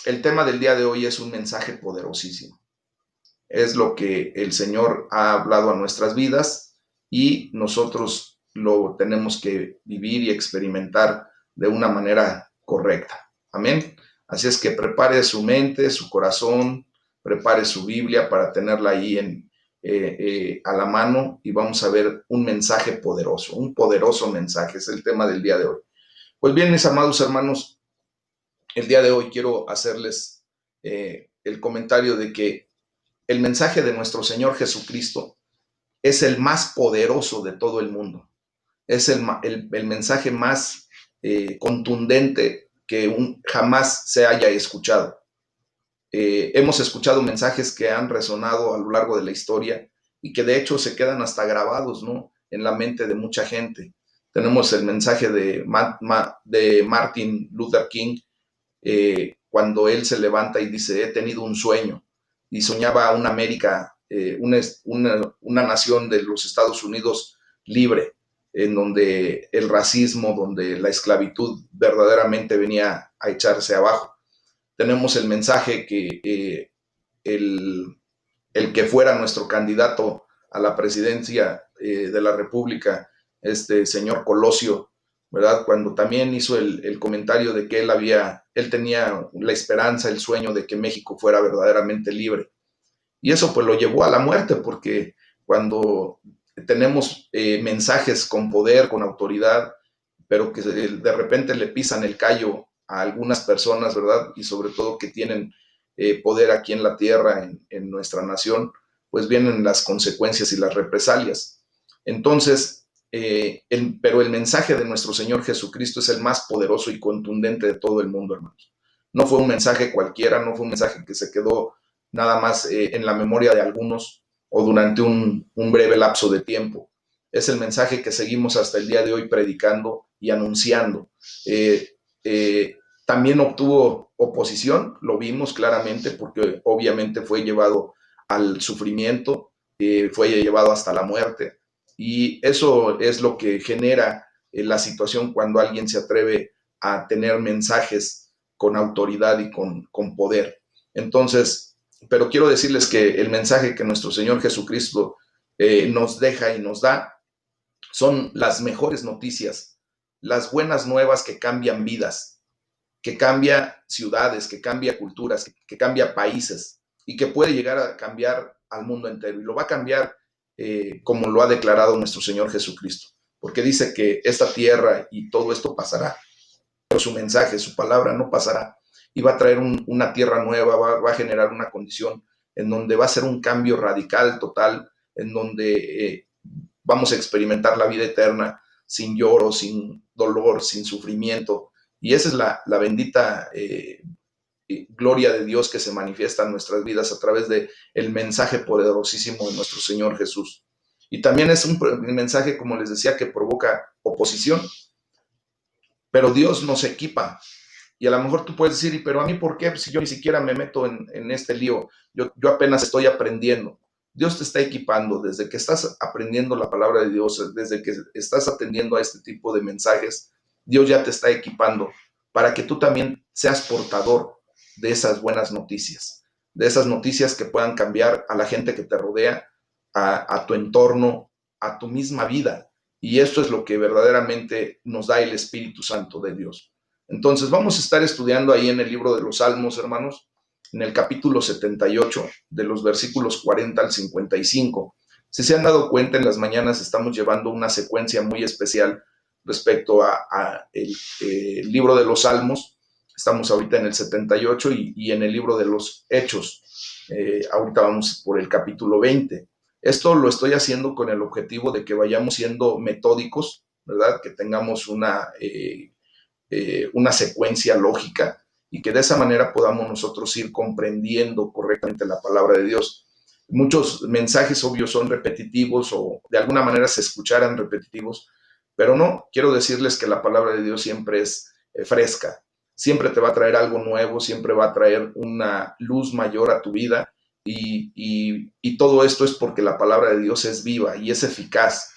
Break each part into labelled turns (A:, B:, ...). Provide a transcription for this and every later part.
A: El tema del día de hoy es un mensaje poderosísimo. Es lo que el Señor ha hablado a nuestras vidas y nosotros lo tenemos que vivir y experimentar de una manera correcta. Amén. Así es que prepare su mente, su corazón, prepare su Biblia para tenerla ahí a la mano y vamos a ver un mensaje poderoso, un poderoso mensaje. Es el tema del día de hoy. Pues bien, mis amados hermanos, el día de hoy quiero hacerles el comentario de que el mensaje de nuestro Señor Jesucristo es el más poderoso de todo el mundo. Es el mensaje más contundente que jamás se haya escuchado. Hemos escuchado mensajes que han resonado a lo largo de la historia y que de hecho se quedan hasta grabados, ¿no?, en la mente de mucha gente. Tenemos el mensaje de Martin Luther King, cuando él se levanta y dice: he tenido un sueño, y soñaba una América, una nación de los Estados Unidos libre, en donde el racismo, donde la esclavitud verdaderamente venía a echarse abajo. Tenemos el mensaje que el que fuera nuestro candidato a la presidencia de la República, este señor Colosio, ¿verdad? Cuando también hizo el comentario de que él tenía la esperanza, el sueño de que México fuera verdaderamente libre. Y eso pues lo llevó a la muerte, porque cuando tenemos mensajes con poder, con autoridad, pero que de repente le pisan el callo a algunas personas, ¿verdad? Y sobre todo que tienen poder aquí en la tierra, en nuestra nación, pues vienen las consecuencias y las represalias. Entonces, pero el mensaje de nuestro Señor Jesucristo es el más poderoso y contundente de todo el mundo, hermanos. No fue un mensaje cualquiera, no fue un mensaje que se quedó nada más en la memoria de algunos o durante un breve lapso de tiempo. Es el mensaje que seguimos hasta el día de hoy predicando y anunciando. Eh, También obtuvo oposición, lo vimos claramente, porque obviamente fue llevado al sufrimiento, fue llevado hasta la muerte, y eso es lo que genera la situación cuando alguien se atreve a tener mensajes con autoridad y con poder. Entonces, pero quiero decirles que el mensaje que nuestro Señor Jesucristo nos deja y nos da son las mejores noticias, las buenas nuevas que cambian vidas, que cambia ciudades, que cambia culturas, que cambia países y que puede llegar a cambiar al mundo entero. Y lo va a cambiar como lo ha declarado nuestro Señor Jesucristo, porque dice que esta tierra y todo esto pasará, pero su mensaje, su palabra no pasará, y va a traer una tierra nueva, va a generar una condición en donde va a ser un cambio radical, total, en donde vamos a experimentar la vida eterna sin lloro, sin dolor, sin sufrimiento. Y esa es la bendita gloria de Dios que se manifiesta en nuestras vidas a través del mensaje poderosísimo de nuestro Señor Jesús. Y también es un mensaje, como les decía, que provoca oposición, pero Dios nos equipa. Y a lo mejor tú puedes decir: pero a mí, ¿por qué? Si yo ni siquiera me meto en este lío, yo apenas estoy aprendiendo. Dios te está equipando desde que estás aprendiendo la palabra de Dios, desde que estás atendiendo a este tipo de mensajes. Dios ya te está equipando para que tú también seas portador de esas buenas noticias, de esas noticias que puedan cambiar a la gente que te rodea, a tu entorno, a tu misma vida. Y esto es lo que verdaderamente nos da el Espíritu Santo de Dios. Entonces vamos a estar estudiando ahí en el libro de los Salmos, hermanos, en el capítulo 78, de los versículos 40 al 55. Si se han dado cuenta, en las mañanas estamos llevando una secuencia muy especial respecto a el libro de los Salmos. Estamos ahorita en el 78 y en el libro de los Hechos. Ahorita vamos por el capítulo 20. Esto lo estoy haciendo con el objetivo de que vayamos siendo metódicos, ¿verdad? Que tengamos una secuencia lógica y que de esa manera podamos nosotros ir comprendiendo correctamente la palabra de Dios. Muchos mensajes obvios son repetitivos o de alguna manera se escucharán repetitivos, pero no, quiero decirles que la palabra de Dios siempre es fresca, siempre te va a traer algo nuevo, siempre va a traer una luz mayor a tu vida y todo esto es porque la palabra de Dios es viva y es eficaz.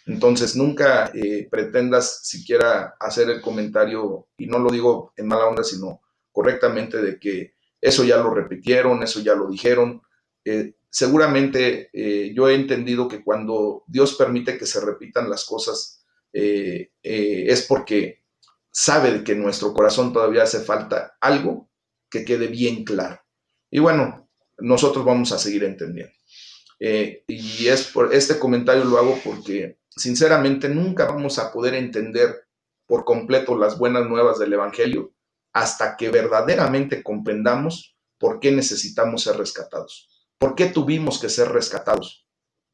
A: Entonces, nunca pretendas siquiera hacer el comentario, y no lo digo en mala onda, sino correctamente, de que eso ya lo repitieron, eso ya lo dijeron. Seguramente yo he entendido que cuando Dios permite que se repitan las cosas, es porque sabe que en nuestro corazón todavía hace falta algo que quede bien claro. Y bueno, nosotros vamos a seguir entendiendo. Y este comentario lo hago porque sinceramente nunca vamos a poder entender por completo las buenas nuevas del Evangelio hasta que verdaderamente comprendamos por qué necesitamos ser rescatados, por qué tuvimos que ser rescatados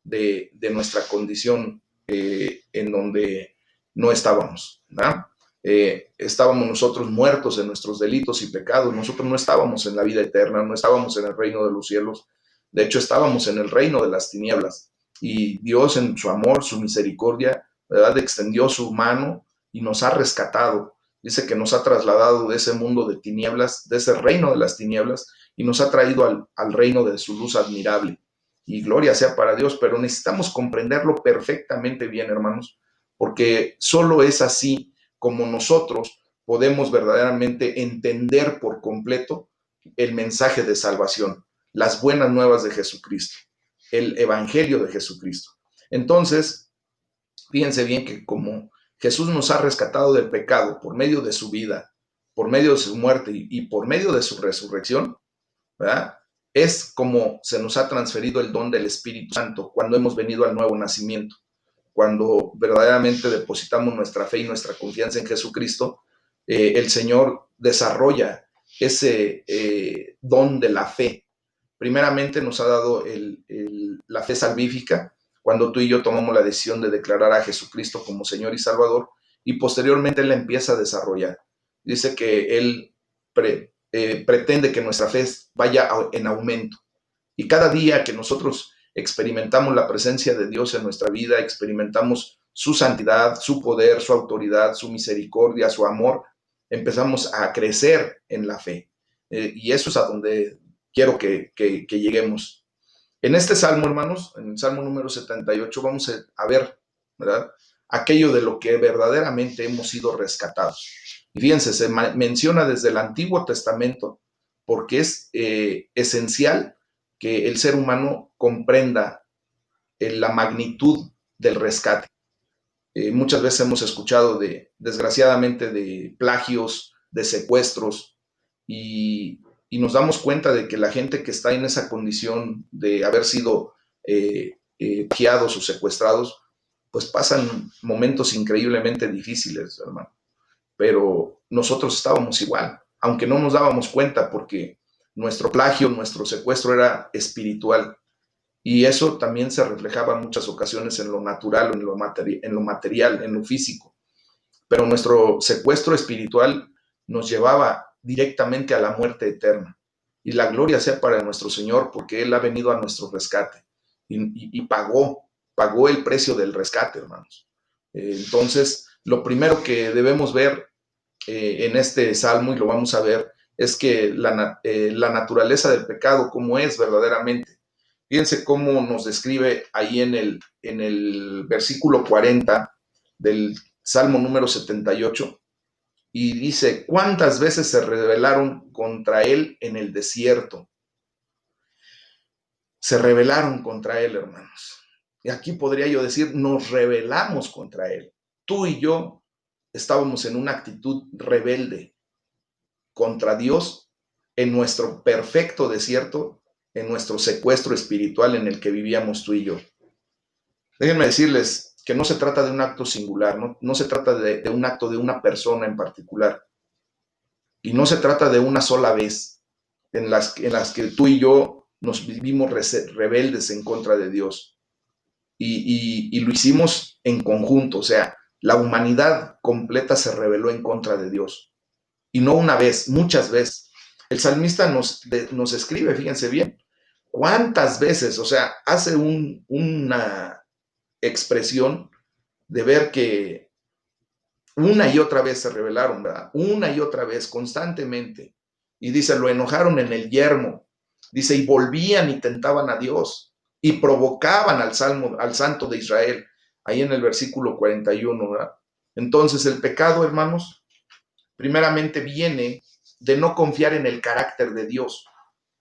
A: de nuestra condición en donde no estábamos, ¿verdad? Estábamos nosotros muertos en nuestros delitos y pecados, nosotros no estábamos en la vida eterna, no estábamos en el reino de los cielos, de hecho estábamos en el reino de las tinieblas, y Dios en su amor, su misericordia, ¿verdad?, extendió su mano y nos ha rescatado. Dice que nos ha trasladado de ese mundo de tinieblas, de ese reino de las tinieblas, y nos ha traído al reino de su luz admirable. Y gloria sea para Dios, pero necesitamos comprenderlo perfectamente bien, hermanos, porque solo es así como nosotros podemos verdaderamente entender por completo el mensaje de salvación, las buenas nuevas de Jesucristo, el evangelio de Jesucristo. Entonces, fíjense bien que como Jesús nos ha rescatado del pecado por medio de su vida, por medio de su muerte y por medio de su resurrección, ¿verdad? Es como se nos ha transferido el don del Espíritu Santo cuando hemos venido al nuevo nacimiento, cuando verdaderamente depositamos nuestra fe y nuestra confianza en Jesucristo. El Señor desarrolla ese don de la fe. Primeramente nos ha dado la fe salvífica, cuando tú y yo tomamos la decisión de declarar a Jesucristo como Señor y Salvador, y posteriormente Él la empieza a desarrollar. Dice que Él pretende que nuestra fe vaya en aumento. Y cada día que nosotros experimentamos la presencia de Dios en nuestra vida, experimentamos su santidad, su poder, su autoridad, su misericordia, su amor, empezamos a crecer en la fe. Y eso es a donde quiero que lleguemos. En este salmo, hermanos, en el salmo número 78, vamos a ver, ¿verdad?, aquello de lo que verdaderamente hemos sido rescatados. Y fíjense, se menciona desde el Antiguo Testamento porque es esencial que el ser humano comprenda la magnitud del rescate. Muchas veces hemos escuchado desgraciadamente, de plagios, de secuestros, y nos damos cuenta de que la gente que está en esa condición de haber sido plagiados o secuestrados, pues pasan momentos increíblemente difíciles, hermano. Pero nosotros estábamos igual, aunque no nos dábamos cuenta, porque nuestro plagio, nuestro secuestro era espiritual. Y eso también se reflejaba en muchas ocasiones en lo natural, en lo material, en lo físico. Pero nuestro secuestro espiritual nos llevaba directamente a la muerte eterna. Y la gloria sea para nuestro Señor, porque Él ha venido a nuestro rescate y pagó el precio del rescate, hermanos. Entonces, lo primero que debemos ver en este salmo, y lo vamos a ver, es que la naturaleza del pecado, cómo es verdaderamente. Fíjense cómo nos describe ahí en el versículo 40 del Salmo número 78, y dice: ¿cuántas veces se rebelaron contra él en el desierto? Se rebelaron contra él, hermanos. Y aquí podría yo decir, nos rebelamos contra él. Tú y yo estábamos en una actitud rebelde contra Dios en nuestro perfecto desierto, en nuestro secuestro espiritual en el que vivíamos tú y yo. Déjenme decirles que no se trata de un acto singular, no se trata de un acto de una persona en particular, y no se trata de una sola vez en las que tú y yo nos vivimos rebeldes en contra de Dios, y lo hicimos en conjunto. O sea, la humanidad completa se rebeló en contra de Dios, y no una vez, muchas veces. El salmista nos escribe, fíjense bien, cuántas veces, o sea, hace una expresión de ver que una y otra vez se rebelaron, ¿verdad? Una y otra vez, constantemente. Y dice, lo enojaron en el yermo. Dice, y volvían y tentaban a Dios, y provocaban al Santo de Israel, ahí en el versículo 41, ¿verdad? Entonces, el pecado, hermanos, primeramente viene de no confiar en el carácter de Dios,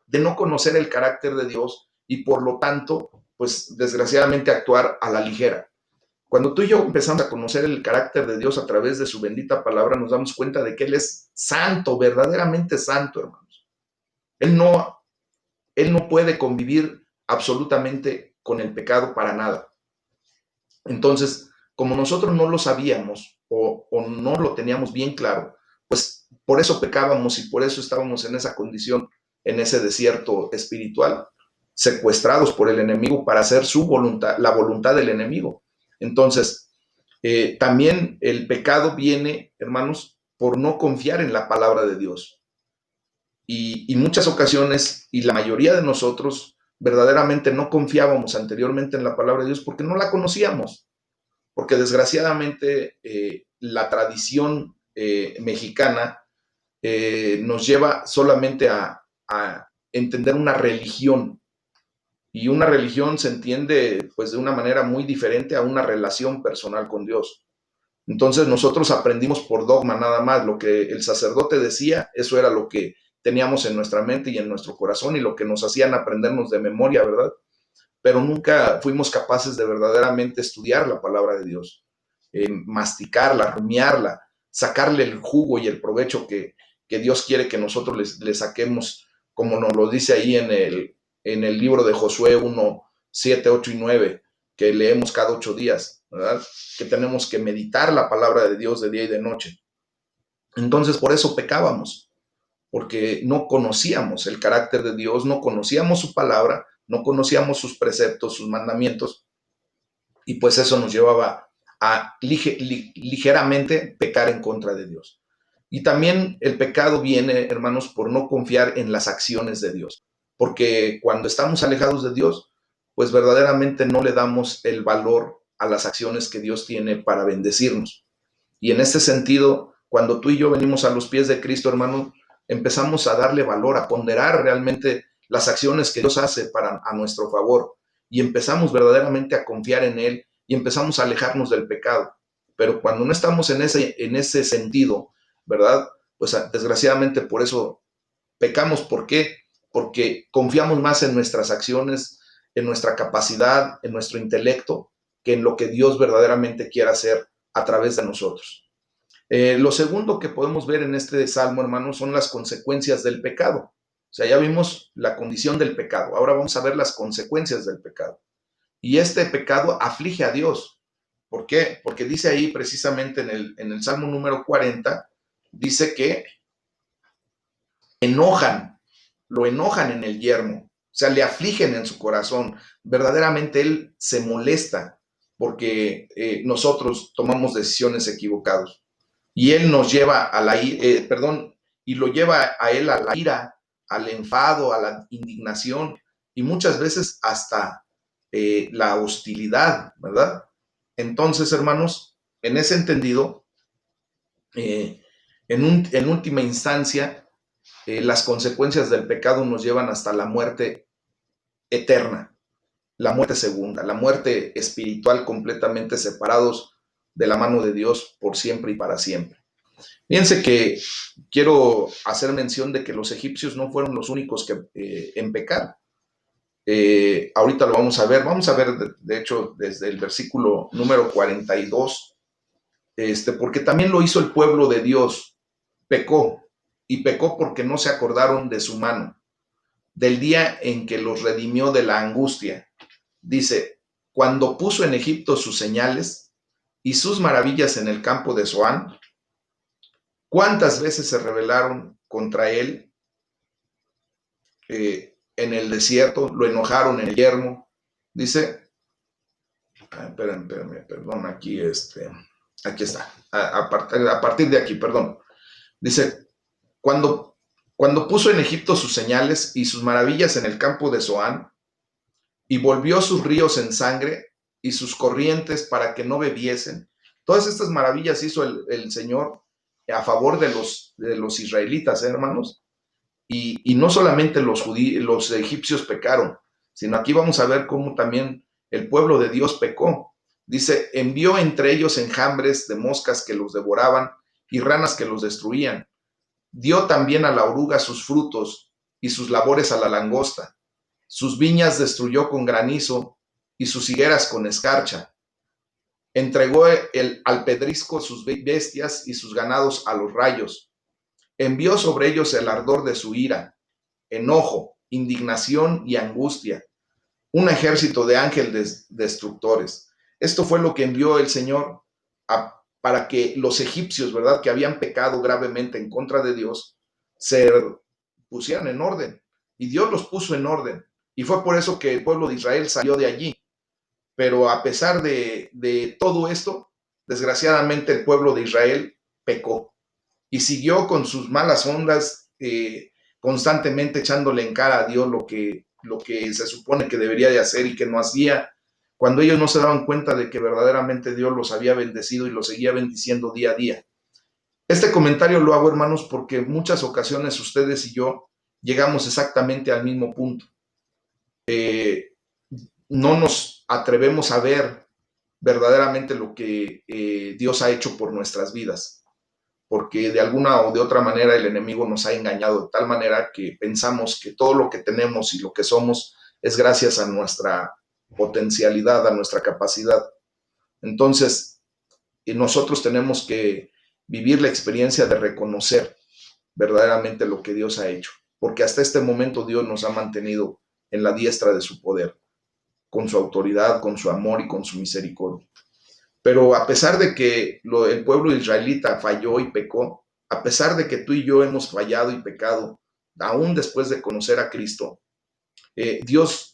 A: de no conocer el carácter de Dios y por lo tanto, pues desgraciadamente actuar a la ligera. Cuando tú y yo empezamos a conocer el carácter de Dios a través de su bendita palabra, nos damos cuenta de que Él es santo, verdaderamente santo, hermanos. Él no puede convivir absolutamente con el pecado para nada. Entonces, como nosotros no lo sabíamos o no lo teníamos bien claro, pues por eso pecábamos y por eso estábamos en esa condición, en ese desierto espiritual, secuestrados por el enemigo para hacer su voluntad, la voluntad del enemigo. Entonces, también el pecado viene, hermanos, por no confiar en la palabra de Dios. Y muchas ocasiones, y la mayoría de nosotros, verdaderamente no confiábamos anteriormente en la palabra de Dios porque no la conocíamos. Porque desgraciadamente la tradición mexicana nos lleva solamente a entender una religión. Y una religión se entiende pues de una manera muy diferente a una relación personal con Dios. Entonces nosotros aprendimos por dogma nada más, lo que el sacerdote decía, eso era lo que teníamos en nuestra mente y en nuestro corazón y lo que nos hacían aprendernos de memoria, ¿verdad? Pero nunca fuimos capaces de verdaderamente estudiar la palabra de Dios, masticarla, rumiarla, sacarle el jugo y el provecho que Dios quiere que nosotros le saquemos, como nos lo dice ahí en el libro de Josué 1, 7, 8 y 9, que leemos cada 8 días, ¿verdad? Que tenemos que meditar la palabra de Dios de día y de noche. Entonces, por eso pecábamos, porque no conocíamos el carácter de Dios, no conocíamos su palabra, no conocíamos sus preceptos, sus mandamientos, y pues eso nos llevaba a ligeramente pecar en contra de Dios. Y también el pecado viene, hermanos, por no confiar en las acciones de Dios, porque cuando estamos alejados de Dios, pues verdaderamente no le damos el valor a las acciones que Dios tiene para bendecirnos. Y en este sentido, cuando tú y yo venimos a los pies de Cristo, hermano, empezamos a darle valor, a ponderar realmente las acciones que Dios hace a nuestro favor. Y empezamos verdaderamente a confiar en Él y empezamos a alejarnos del pecado. Pero cuando no estamos en ese sentido, ¿verdad? Pues desgraciadamente por eso pecamos. ¿Por qué? Porque confiamos más en nuestras acciones, en nuestra capacidad, en nuestro intelecto, que en lo que Dios verdaderamente quiere hacer a través de nosotros. Lo segundo que podemos ver en este salmo, hermanos, son las consecuencias del pecado. O sea, ya vimos la condición del pecado. Ahora vamos a ver las consecuencias del pecado. Y este pecado aflige a Dios. ¿Por qué? Porque dice ahí precisamente en el Salmo número 40, dice que lo enojan en el yermo, o sea, le afligen en su corazón. Verdaderamente él se molesta porque nosotros tomamos decisiones equivocadas. Y él nos lleva a y lo lleva a él a la ira, al enfado, a la indignación y muchas veces hasta la hostilidad, ¿verdad? Entonces, hermanos, en ese entendido, en última instancia, las consecuencias del pecado nos llevan hasta la muerte eterna, la muerte segunda, la muerte espiritual, completamente separados de la mano de Dios por siempre y para siempre. Fíjense que quiero hacer mención de que los egipcios no fueron los únicos que en pecar. Ahorita lo vamos a ver de hecho desde el versículo número 42, porque también lo hizo el pueblo de Dios, pecó, y pecó porque no se acordaron de su mano, del día en que los redimió de la angustia. Dice, cuando puso en Egipto sus señales y sus maravillas en el campo de Zoán, ¿cuántas veces se rebelaron contra él en el desierto? Lo enojaron en el yermo. Dice, espérenme, perdón, aquí está, a partir de aquí, perdón. Dice, cuando puso en Egipto sus señales y sus maravillas en el campo de Zoán, y volvió sus ríos en sangre y sus corrientes para que no bebiesen. Todas estas maravillas hizo el Señor a favor de los israelitas, hermanos. Y no solamente los egipcios pecaron, sino aquí vamos a ver cómo también el pueblo de Dios pecó. Dice, envió entre ellos enjambres de moscas que los devoraban y ranas que los destruían. Dio también a la oruga sus frutos y sus labores a la langosta. Sus viñas destruyó con granizo y sus higueras con escarcha. Entregó al pedrisco sus bestias y sus ganados a los rayos. Envió sobre ellos el ardor de su ira, enojo, indignación y angustia, un ejército de ángeles destructores. Esto fue lo que envió el Señor para que los egipcios, ¿verdad?, que habían pecado gravemente en contra de Dios, se pusieran en orden. Y Dios los puso en orden. Y fue por eso que el pueblo de Israel salió de allí. Pero a pesar de todo esto, desgraciadamente el pueblo de Israel pecó y siguió con sus malas ondas, constantemente echándole en cara a Dios lo que se supone que debería de hacer y que no hacía, cuando ellos no se daban cuenta de que verdaderamente Dios los había bendecido y los seguía bendiciendo día a día. Este comentario lo hago, hermanos, porque en muchas ocasiones ustedes y yo llegamos exactamente al mismo punto. No nos atrevemos a ver verdaderamente lo que Dios ha hecho por nuestras vidas, porque de alguna o de otra manera el enemigo nos ha engañado de tal manera que pensamos que todo lo que tenemos y lo que somos es gracias a nuestra potencialidad, a nuestra capacidad. Entonces, nosotros tenemos que vivir la experiencia de reconocer verdaderamente lo que Dios ha hecho, porque hasta este momento Dios nos ha mantenido en la diestra de su poder, con su autoridad, con su amor y con su misericordia. Pero a pesar de que el pueblo israelita falló y pecó, a pesar de que tú y yo hemos fallado y pecado, aún después de conocer a Cristo, Dios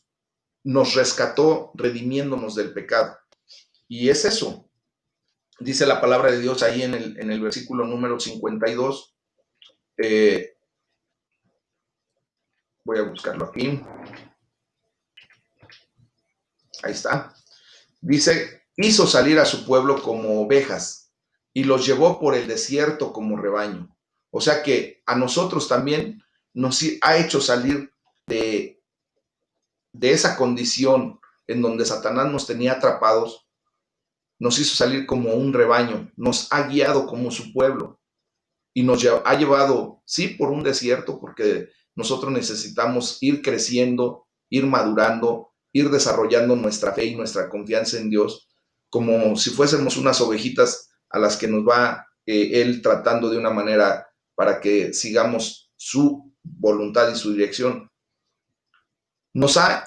A: nos rescató redimiéndonos del pecado. Y es eso. Dice la palabra de Dios ahí en el versículo número 52. Voy a buscarlo aquí. Ahí está. Dice, hizo salir a su pueblo como ovejas y los llevó por el desierto como rebaño. O sea que a nosotros también nos ha hecho salir de esa condición en donde Satanás nos tenía atrapados, nos hizo salir como un rebaño, nos ha guiado como su pueblo y nos ha llevado, sí, por un desierto, porque nosotros necesitamos ir creciendo, ir madurando, ir desarrollando nuestra fe y nuestra confianza en Dios, como si fuésemos unas ovejitas a las que nos va Él tratando de una manera para que sigamos su voluntad y su dirección. Nos ha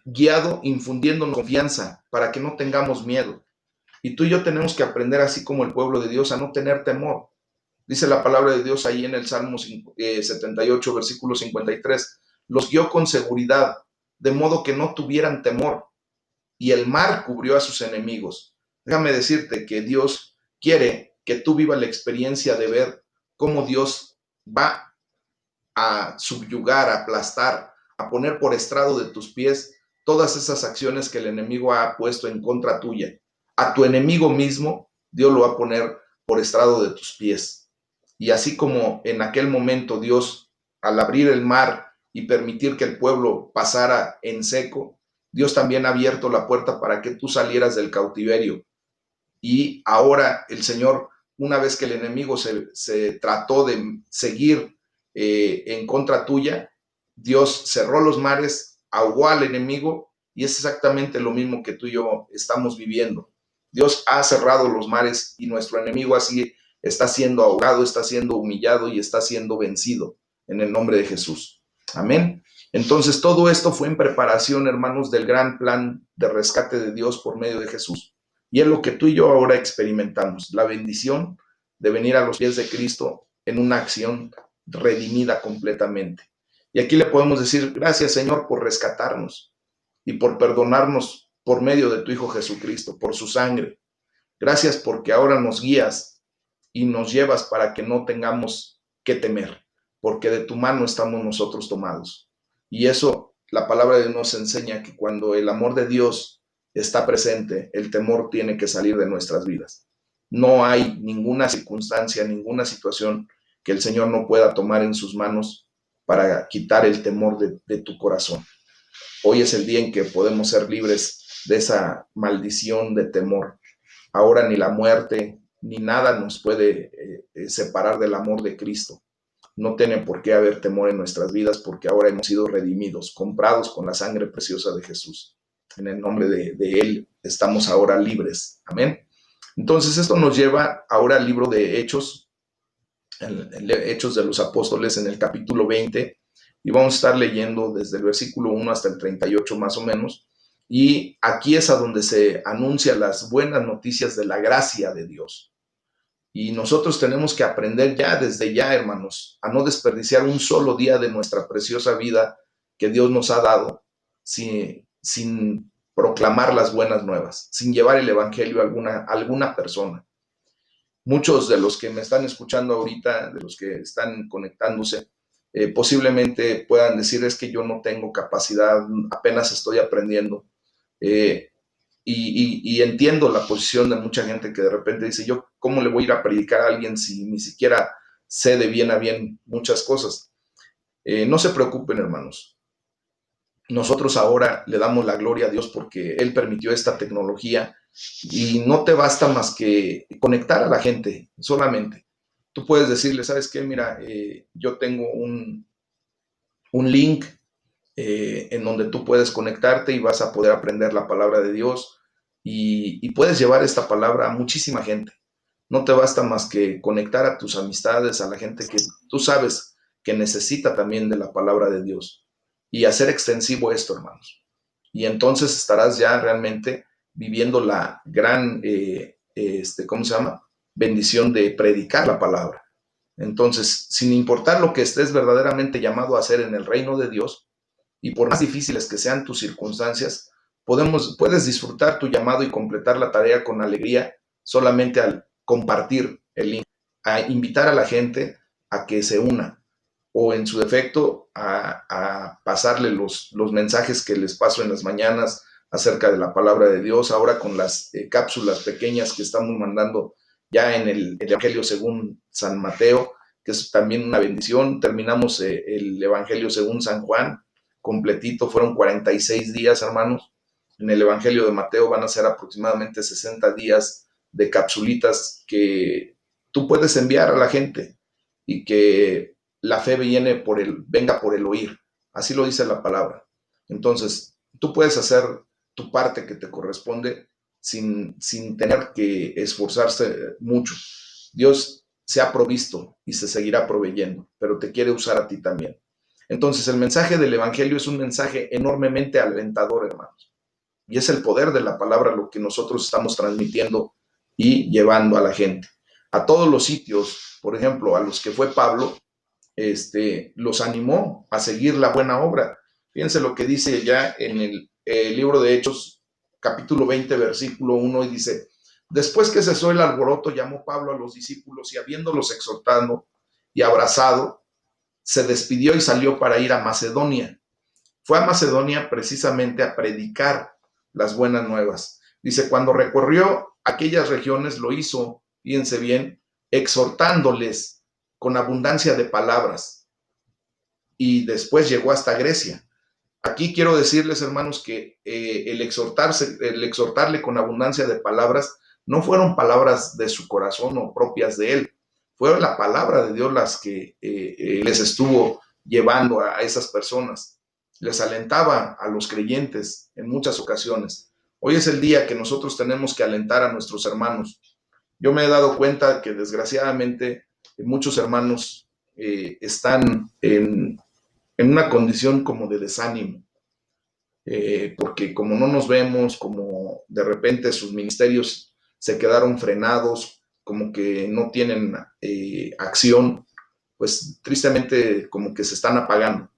A: guiado infundiéndonos confianza para que no tengamos miedo. Y tú y yo tenemos que aprender, así como el pueblo de Dios, a no tener temor. Dice la palabra de Dios ahí en el Salmo 78, versículo 53. Los guió con seguridad, de modo que no tuvieran temor, y el mar cubrió a sus enemigos. Déjame decirte que Dios quiere que tú vivas la experiencia de ver cómo Dios va a subyugar, a aplastar, a poner por estrado de tus pies todas esas acciones que el enemigo ha puesto en contra tuya. A tu enemigo mismo, Dios lo va a poner por estrado de tus pies. Y así como en aquel momento Dios, al abrir el mar y permitir que el pueblo pasara en seco, Dios también ha abierto la puerta para que tú salieras del cautiverio. Y ahora el Señor, una vez que el enemigo se trató de seguir en contra tuya, Dios cerró los mares, ahogó al enemigo, y es exactamente lo mismo que tú y yo estamos viviendo. Dios ha cerrado los mares y nuestro enemigo así está siendo ahogado, está siendo humillado y está siendo vencido en el nombre de Jesús. Amén. Entonces todo esto fue en preparación, hermanos, del gran plan de rescate de Dios por medio de Jesús. Y es lo que tú y yo ahora experimentamos, la bendición de venir a los pies de Cristo en una acción redimida completamente. Y aquí le podemos decir, gracias, Señor, por rescatarnos y por perdonarnos por medio de tu Hijo Jesucristo, por su sangre. Gracias porque ahora nos guías y nos llevas para que no tengamos que temer, porque de tu mano estamos nosotros tomados. Y eso, la palabra de Dios nos enseña que cuando el amor de Dios está presente, el temor tiene que salir de nuestras vidas. No hay ninguna circunstancia, ninguna situación que el Señor no pueda tomar en sus manos para quitar el temor de tu corazón. Hoy es el día en que podemos ser libres de esa maldición de temor. Ahora ni la muerte ni nada nos puede separar del amor de Cristo, No tiene por qué haber temor en nuestras vidas porque ahora hemos sido redimidos, comprados con la sangre preciosa de Jesús. En el nombre de Él estamos ahora libres. Amén. Entonces esto nos lleva ahora al libro de Hechos, el Hechos de los Apóstoles en el capítulo 20, y vamos a estar leyendo desde el versículo 1 hasta el 38 más o menos, y aquí es a donde se anuncian las buenas noticias de la gracia de Dios. Y nosotros tenemos que aprender ya desde ya, hermanos, a no desperdiciar un solo día de nuestra preciosa vida que Dios nos ha dado sin proclamar las buenas nuevas, sin llevar el evangelio a alguna persona. Muchos de los que me están escuchando ahorita, de los que están conectándose, posiblemente puedan decir, es que yo no tengo capacidad, apenas estoy aprendiendo. Eh, y entiendo la posición de mucha gente que de repente dice, yo, ¿cómo le voy a ir a predicar a alguien si ni siquiera sé de bien a bien muchas cosas? No se preocupen, hermanos. Nosotros ahora le damos la gloria a Dios porque Él permitió esta tecnología y no te basta más que conectar a la gente solamente. Tú puedes decirle, ¿sabes qué? Mira, yo tengo un link en donde tú puedes conectarte y vas a poder aprender la palabra de Dios y puedes llevar esta palabra a muchísima gente. No te basta más que conectar a tus amistades, a la gente que tú sabes que necesita también de la palabra de Dios y hacer extensivo esto, hermanos. Y entonces estarás ya realmente viviendo la gran, ¿cómo se llama? Bendición de predicar la palabra. Entonces, sin importar lo que estés verdaderamente llamado a hacer en el reino de Dios, y por más difíciles que sean tus circunstancias, puedes disfrutar tu llamado y completar la tarea con alegría solamente al compartir el link, a invitar a la gente a que se una o en su defecto a pasarle los mensajes que les paso en las mañanas acerca de la palabra de Dios, ahora con las cápsulas pequeñas que estamos mandando ya en el Evangelio según San Mateo, que es también una bendición. Terminamos el Evangelio según San Juan, completito, fueron 46 días, hermanos. En el Evangelio de Mateo van a ser aproximadamente 60 días de capsulitas que tú puedes enviar a la gente y que la fe venga por el oír. Así lo dice la palabra. Entonces, tú puedes hacer tu parte que te corresponde sin tener que esforzarse mucho. Dios se ha provisto y se seguirá proveyendo, pero te quiere usar a ti también. Entonces, el mensaje del Evangelio es un mensaje enormemente alentador, hermanos. Y es el poder de la palabra lo que nosotros estamos transmitiendo y llevando a la gente. A todos los sitios, por ejemplo, a los que fue Pablo, los animó a seguir la buena obra. Fíjense lo que dice ya en el libro de Hechos, capítulo 20, versículo 1, y dice, después que cesó el alboroto, llamó Pablo a los discípulos y habiéndolos exhortado y abrazado, se despidió y salió para ir a Macedonia. Fue a Macedonia precisamente a predicar las buenas nuevas. Dice, cuando recorrió aquellas regiones, lo hizo, fíjense bien, exhortándoles con abundancia de palabras. Y después llegó hasta Grecia. Aquí quiero decirles, hermanos, que el exhortarle con abundancia de palabras no fueron palabras de su corazón o propias de él. Fueron la palabra de Dios las que les estuvo llevando a esas personas. Les alentaba a los creyentes en muchas ocasiones. Hoy es el día que nosotros tenemos que alentar a nuestros hermanos. Yo me he dado cuenta que desgraciadamente muchos hermanos están en una condición como de desánimo, porque como no nos vemos, como de repente sus ministerios se quedaron frenados, como que no tienen acción, pues tristemente como que se están apagando.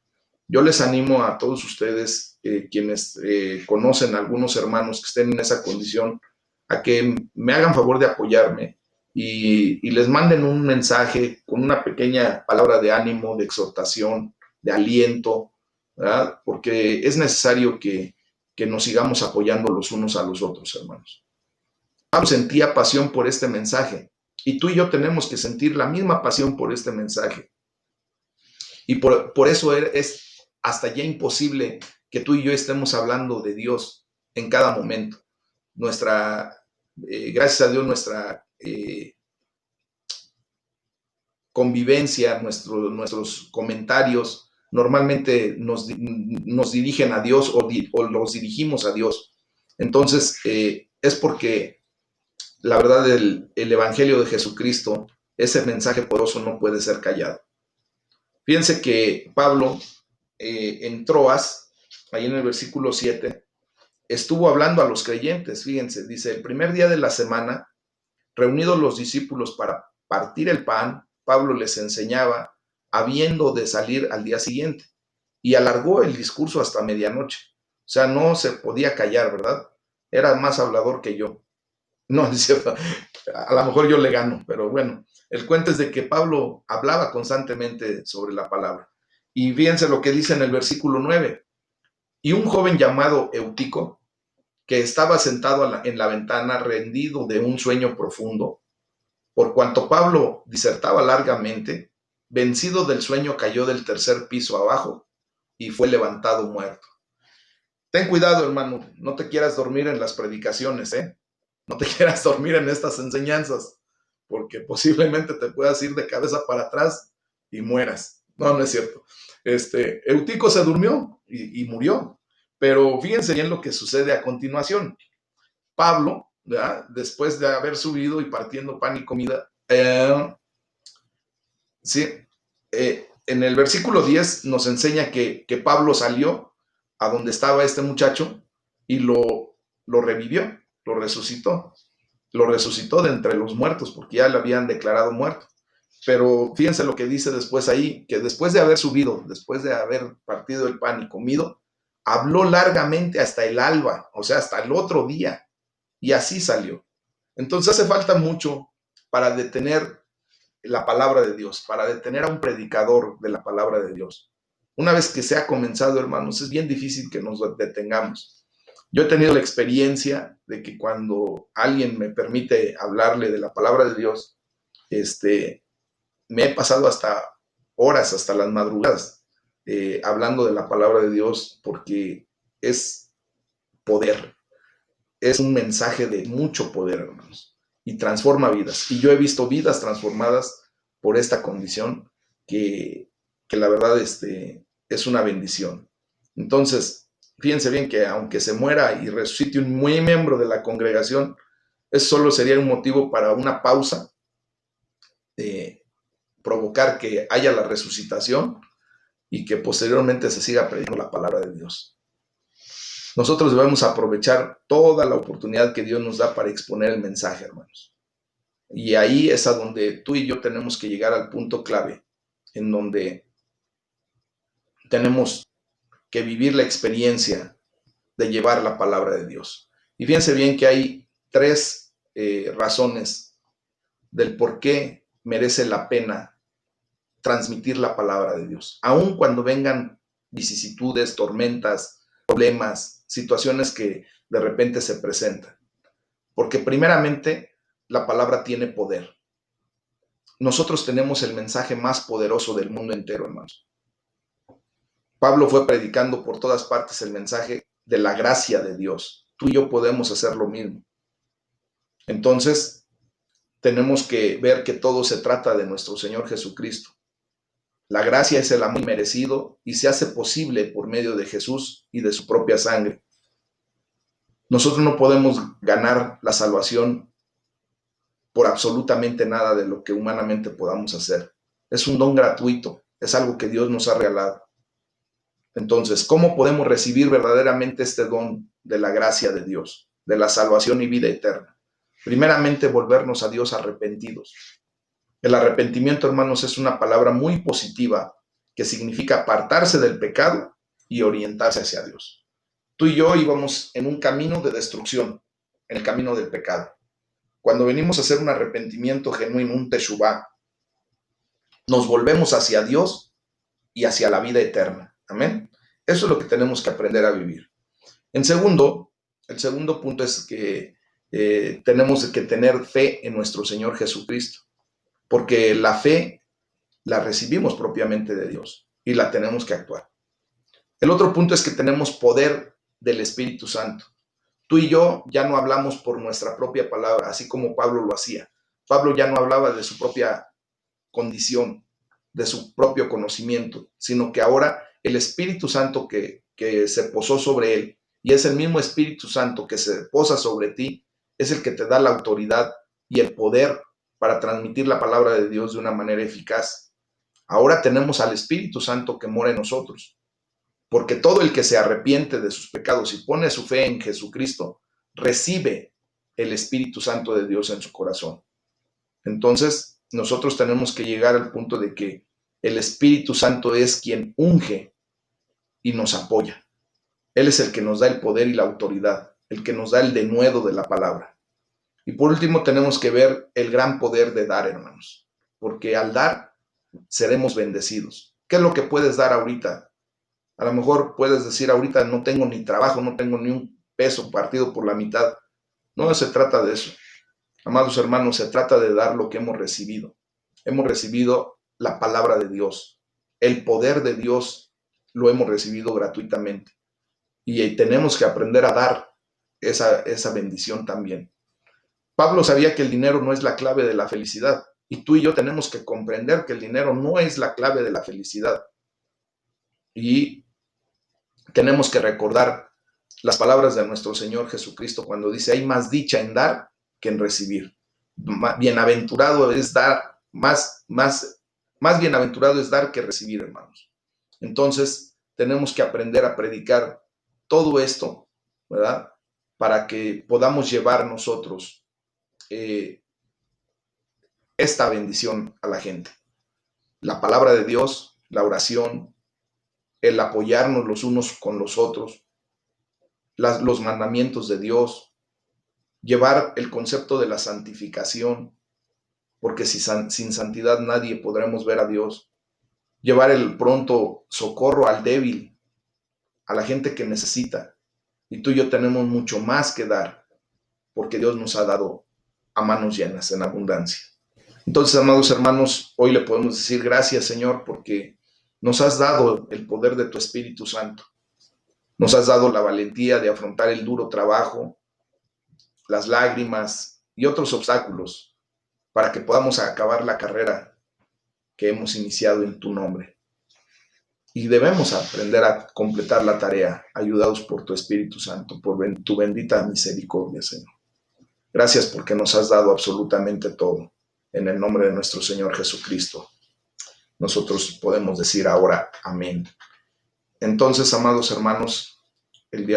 A: Yo les animo a todos ustedes, quienes conocen a algunos hermanos que estén en esa condición, a que me hagan favor de apoyarme y les manden un mensaje con una pequeña palabra de ánimo, de exhortación, de aliento, ¿verdad? Porque es necesario que nos sigamos apoyando los unos a los otros, hermanos. Pablo sentía pasión por este mensaje y tú y yo tenemos que sentir la misma pasión por este mensaje. Y por eso es hasta ya imposible que tú y yo estemos hablando de Dios en cada momento. Gracias a Dios, convivencia, nuestros comentarios, normalmente nos dirigen a Dios o los dirigimos a Dios. Entonces, es porque la verdad el Evangelio de Jesucristo, ese mensaje poderoso no puede ser callado. Fíjense que Pablo en Troas, ahí en el versículo 7, estuvo hablando a los creyentes. Fíjense, dice, el primer día de la semana, reunidos los discípulos para partir el pan, Pablo les enseñaba, habiendo de salir al día siguiente, y alargó el discurso hasta medianoche. O sea, no se podía callar, ¿verdad? Era más hablador que yo. No, es cierto, a lo mejor yo le gano, pero bueno, el cuento es de que Pablo hablaba constantemente sobre la palabra. Y fíjense lo que dice en el versículo 9. Y un joven llamado Eutico, que estaba sentado en la ventana rendido de un sueño profundo, por cuanto Pablo disertaba largamente, vencido del sueño cayó del tercer piso abajo y fue levantado muerto. Ten cuidado, hermano, no te quieras dormir en las predicaciones, ¿eh? No te quieras dormir en estas enseñanzas, porque posiblemente te puedas ir de cabeza para atrás y mueras. No, no es cierto. Eutico se durmió y murió. Pero fíjense bien lo que sucede a continuación. Pablo, ¿verdad?, después de haber subido y partiendo pan y comida, sí, en el versículo 10 nos enseña que Pablo salió a donde estaba este muchacho y lo revivió, lo resucitó de entre los muertos, porque ya lo habían declarado muerto. Pero fíjense lo que dice después ahí, que después de haber subido, después de haber partido el pan y comido, habló largamente hasta el alba, o sea, hasta el otro día, y así salió. Entonces hace falta mucho para detener la palabra de Dios, para detener a un predicador de la palabra de Dios. Una vez que se ha comenzado, hermanos, es bien difícil que nos detengamos. Yo he tenido la experiencia de que cuando alguien me permite hablarle de la palabra de Dios, me he pasado hasta horas, hasta las madrugadas, hablando de la palabra de Dios, porque es poder, es un mensaje de mucho poder, hermanos, y transforma vidas. Y yo he visto vidas transformadas por esta condición que la verdad es una bendición. Entonces, fíjense bien que aunque se muera y resucite un muy miembro de la congregación, eso solo sería un motivo para una pausa, provocar que haya la resucitación y que posteriormente se siga predicando la palabra de Dios. Nosotros debemos aprovechar toda la oportunidad que Dios nos da para exponer el mensaje, hermanos. Y ahí es a donde tú y yo tenemos que llegar al punto clave, en donde tenemos que vivir la experiencia de llevar la palabra de Dios. Y fíjense bien que hay tres razones del por qué merece la pena transmitir la palabra de Dios. Aun cuando vengan vicisitudes, tormentas, problemas, situaciones que de repente se presentan. Porque primeramente la palabra tiene poder. Nosotros tenemos el mensaje más poderoso del mundo entero, hermanos. Pablo fue predicando por todas partes el mensaje de la gracia de Dios. Tú y yo podemos hacer lo mismo. Entonces, tenemos que ver que todo se trata de nuestro Señor Jesucristo. La gracia es el amor inmerecido y se hace posible por medio de Jesús y de su propia sangre. Nosotros no podemos ganar la salvación por absolutamente nada de lo que humanamente podamos hacer. Es un don gratuito, es algo que Dios nos ha regalado. Entonces, ¿cómo podemos recibir verdaderamente este don de la gracia de Dios, de la salvación y vida eterna? Primeramente, volvernos a Dios arrepentidos. El arrepentimiento, hermanos, es una palabra muy positiva que significa apartarse del pecado y orientarse hacia Dios. Tú y yo íbamos en un camino de destrucción, en el camino del pecado. Cuando venimos a hacer un arrepentimiento genuino, un teshuvá, nos volvemos hacia Dios y hacia la vida eterna. Amén. Eso es lo que tenemos que aprender a vivir. El segundo punto es que tenemos que tener fe en nuestro Señor Jesucristo, porque la fe la recibimos propiamente de Dios y la tenemos que actuar. El otro punto es que tenemos poder del Espíritu Santo. Tú y yo ya no hablamos por nuestra propia palabra, así como Pablo lo hacía. Pablo ya no hablaba de su propia condición, de su propio conocimiento, sino que ahora el Espíritu Santo que se posó sobre él, y es el mismo Espíritu Santo que se posa sobre ti, es el que te da la autoridad y el poder para transmitir la palabra de Dios de una manera eficaz. Ahora tenemos al Espíritu Santo que mora en nosotros, porque todo el que se arrepiente de sus pecados y pone su fe en Jesucristo, recibe el Espíritu Santo de Dios en su corazón. Entonces, nosotros tenemos que llegar al punto de que el Espíritu Santo es quien unge y nos apoya. Él es el que nos da el poder y la autoridad, el que nos da el denuedo de la palabra. Y por último, tenemos que ver el gran poder de dar, hermanos, porque al dar seremos bendecidos. ¿Qué es lo que puedes dar ahorita? A lo mejor puedes decir ahorita no tengo ni trabajo, no tengo ni un peso partido por la mitad. No se trata de eso. Amados hermanos, se trata de dar lo que hemos recibido. Hemos recibido la palabra de Dios. El poder de Dios lo hemos recibido gratuitamente. Y tenemos que aprender a dar esa bendición también. Pablo sabía que el dinero no es la clave de la felicidad. Y tú y yo tenemos que comprender que el dinero no es la clave de la felicidad. Y tenemos que recordar las palabras de nuestro Señor Jesucristo cuando dice, hay más dicha en dar que en recibir. Bienaventurado es dar, más bienaventurado es dar que recibir, hermanos. Entonces, tenemos que aprender a predicar todo esto, ¿verdad? Para que podamos llevar nosotros esta bendición a la gente. La palabra de Dios, la oración, el apoyarnos los unos con los otros, los mandamientos de Dios, llevar el concepto de la santificación, porque sin santidad nadie podremos ver a Dios, llevar el pronto socorro al débil, a la gente que necesita. Y tú y yo tenemos mucho más que dar, porque Dios nos ha dado a manos llenas, en abundancia. Entonces, amados hermanos, hoy le podemos decir gracias, Señor, porque nos has dado el poder de tu Espíritu Santo. Nos has dado la valentía de afrontar el duro trabajo, las lágrimas y otros obstáculos para que podamos acabar la carrera que hemos iniciado en tu nombre. Y debemos aprender a completar la tarea, ayudados por tu Espíritu Santo, por tu bendita misericordia, Señor. Gracias porque nos has dado absolutamente todo. En el nombre de nuestro Señor Jesucristo, nosotros podemos decir ahora amén. Entonces, amados hermanos, el día